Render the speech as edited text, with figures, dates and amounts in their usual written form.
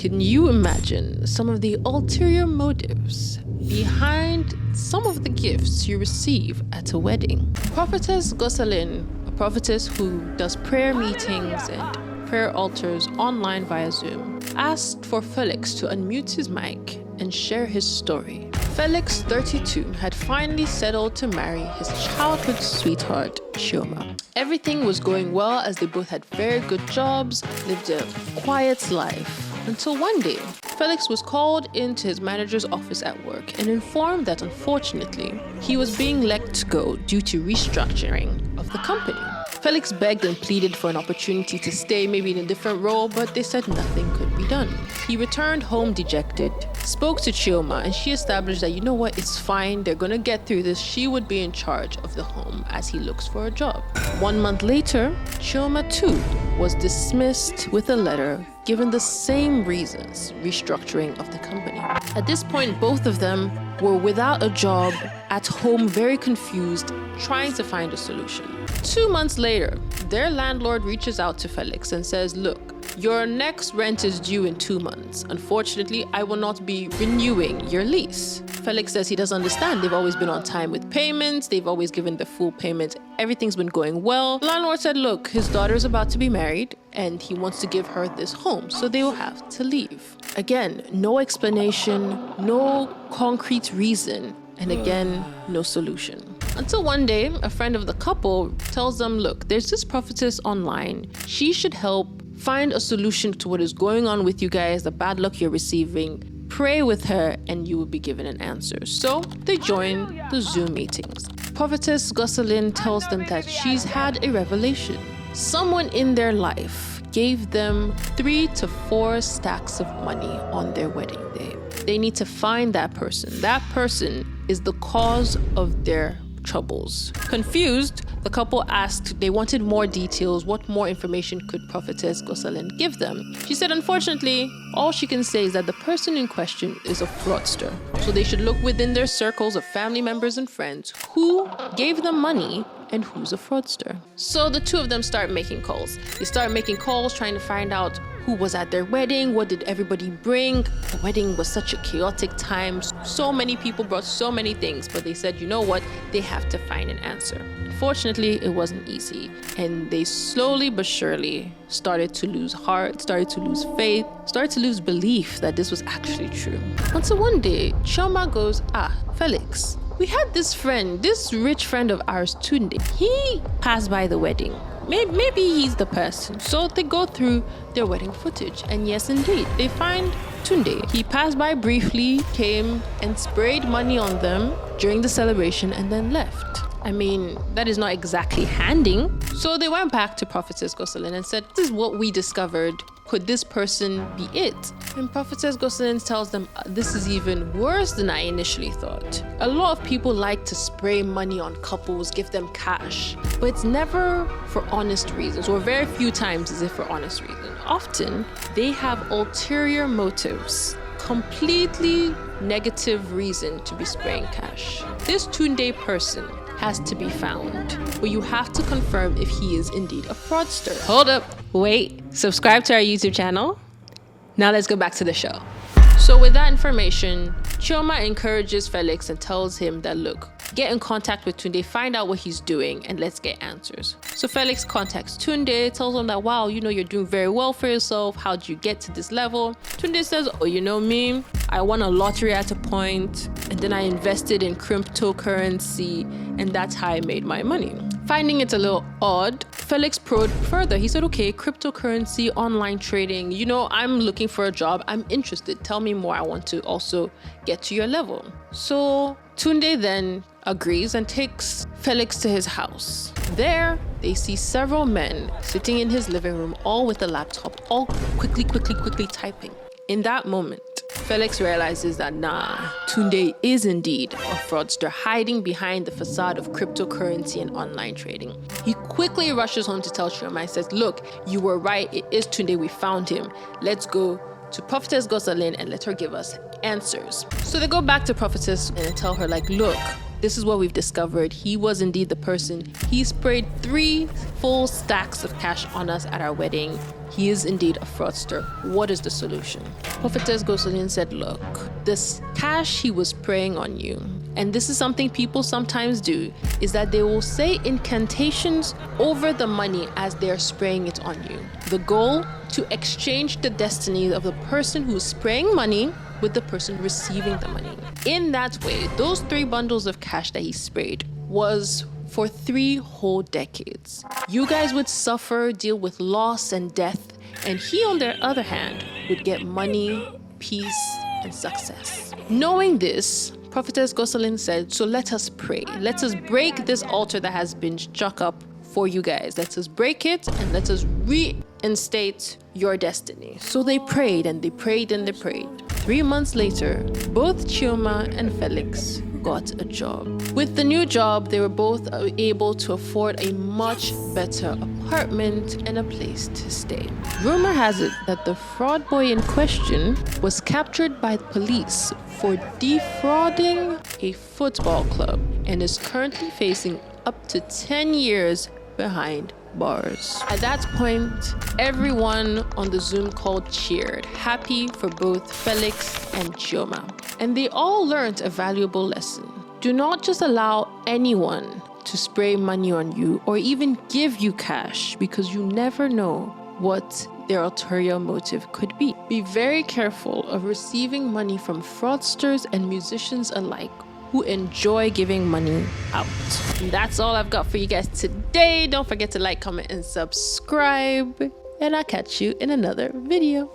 Can you imagine some of the ulterior motives behind some of the gifts you receive at a wedding? Prophetess Gosselin, a prophetess who does prayer meetings and prayer altars online via Zoom, asked for Felix to unmute his mic and share his story. Felix, 32, had finally settled to marry his childhood sweetheart, Chioma. Everything was going well as they both had very good jobs, lived a quiet life. Until one day, Felix was called into his manager's office at work and informed that unfortunately, he was being let go due to restructuring of the company. Felix begged and pleaded for an opportunity to stay, maybe in a different role, but they said nothing could be done. He returned home dejected, spoke to Chioma, and she established that, you know what, it's fine, they're gonna get through this. She would be in charge of the home as he looks for a job. 1 month later, Chioma too was dismissed with a letter given the same reasons, restructuring of the company. At this point, both of them were without a job, at home, very confused, trying to find a solution. 2 months later, their landlord reaches out to Felix and says, look, your next rent is due in 2 months. Unfortunately, I will not be renewing your lease. Felix says he doesn't understand. They've always been on time with payments. They've always given the full payment. Everything's been going well. The landlord said, look, his daughter is about to be married and he wants to give her this home, so they will have to leave. Again, no explanation, no concrete reason, and again, no solution. Until one day, a friend of the couple tells them, look, there's this prophetess online. She should help find a solution to what is going on with you guys, the bad luck you're receiving. Pray with her and you will be given an answer. So they join the Zoom meetings. Prophetess Gosselin tells them that she's had a revelation. Someone in their life gave them 3 to 4 stacks of money on their wedding day. They need to find that person. That person is the cause of their troubles. Confused, the couple asked, they wanted more details. What more information could Prophetess Gosselin give them? She said, unfortunately, all she can say is that the person in question is a fraudster. So they should look within their circles of family members and friends who gave them money and who's a fraudster. So the two of them start making calls. They start making calls trying to find out who was at their wedding, what did everybody bring. The wedding was such a chaotic time. So many people brought so many things, but they said, you know what, they have to find an answer. Unfortunately, it wasn't easy. And they slowly but surely started to lose heart, started to lose faith, started to lose belief that this was actually true. Until one day, Chioma goes, Felix, we had this friend, this rich friend of ours, Tunde. He passed by the wedding. Maybe he's the person. So they go through their wedding footage. And yes, indeed, they find Tunde. He passed by briefly, came and sprayed money on them during the celebration and then left. I mean, that is not exactly handing. So they went back to Prophetess Gosselin and said, this is what we discovered. Could this person be it? And Prophetess Gosselin tells them, this is even worse than I initially thought. A lot of people like to spray money on couples, give them cash, but it's never for honest reasons, or very few times is it for honest reasons. Often, they have ulterior motives, completely negative reason to be spraying cash. This Tunde person has to be found, but you have to confirm if he is indeed a fraudster. Hold up, wait, subscribe to our YouTube channel. Now let's go back to the show. So with that information, Chioma encourages Felix and tells him that, look, get in contact with Tunde, find out what he's doing, and let's get answers. So Felix contacts Tunde, tells him that, wow, you know, you're doing very well for yourself. How did you get to this level? Tunde says, oh, you know me, I won a lottery at a point, and then I invested in cryptocurrency, and that's how I made my money. Finding it a little odd, Felix probed further. He said, okay, cryptocurrency, online trading, you know, I'm looking for a job. I'm interested. Tell me more. I want to also get to your level. So Tunde then agrees and takes Felix to his house. There, they see several men sitting in his living room, all with a laptop, all quickly typing. In that moment, Felix realizes that Tunde is indeed a fraudster hiding behind the facade of cryptocurrency and online trading. He quickly rushes home to tell Chioma and says, look, you were right, it is Tunde, we found him. Let's go to Prophetess Gosselin and let her give us answers. So they go back to Prophetess and tell her, like, look, this is what we've discovered. He was indeed the person. He sprayed 3 full stacks of cash on us at our wedding. he is indeed a fraudster. What is the solution? Prophetess Gosalin said, look, this cash he was praying on you, and this is something people sometimes do, is that they will say incantations over the money as they're spraying it on you. The goal, to exchange the destiny of the person who's spraying money with the person receiving the money. In that way, those 3 bundles of cash that he sprayed was for 3 whole decades. You guys would suffer, deal with loss and death, and he, on the other hand, would get money, peace, and success. Knowing this, Prophetess Gosalin said, so let us pray. Let us break this altar that has been struck up for you guys. Let us break it and let us reinstate your destiny. So they prayed and they prayed and they prayed. 3 months later, both Chioma and Felix got a job. With the new job, they were both able to afford a much better apartment and a place to stay. Rumor has it that the fraud boy in question was captured by the police for defrauding a football club and is currently facing up to 10 years behind bars. At that point, everyone on the Zoom call cheered, happy for both Felix and Chioma. And they all learned a valuable lesson. Do not just allow anyone to spray money on you or even give you cash, because you never know what their ulterior motive could be. Be very careful of receiving money from fraudsters and musicians alike who enjoy giving money out. And that's all I've got for you guys today. Don't forget to like, comment, and subscribe. And I'll catch you in another video.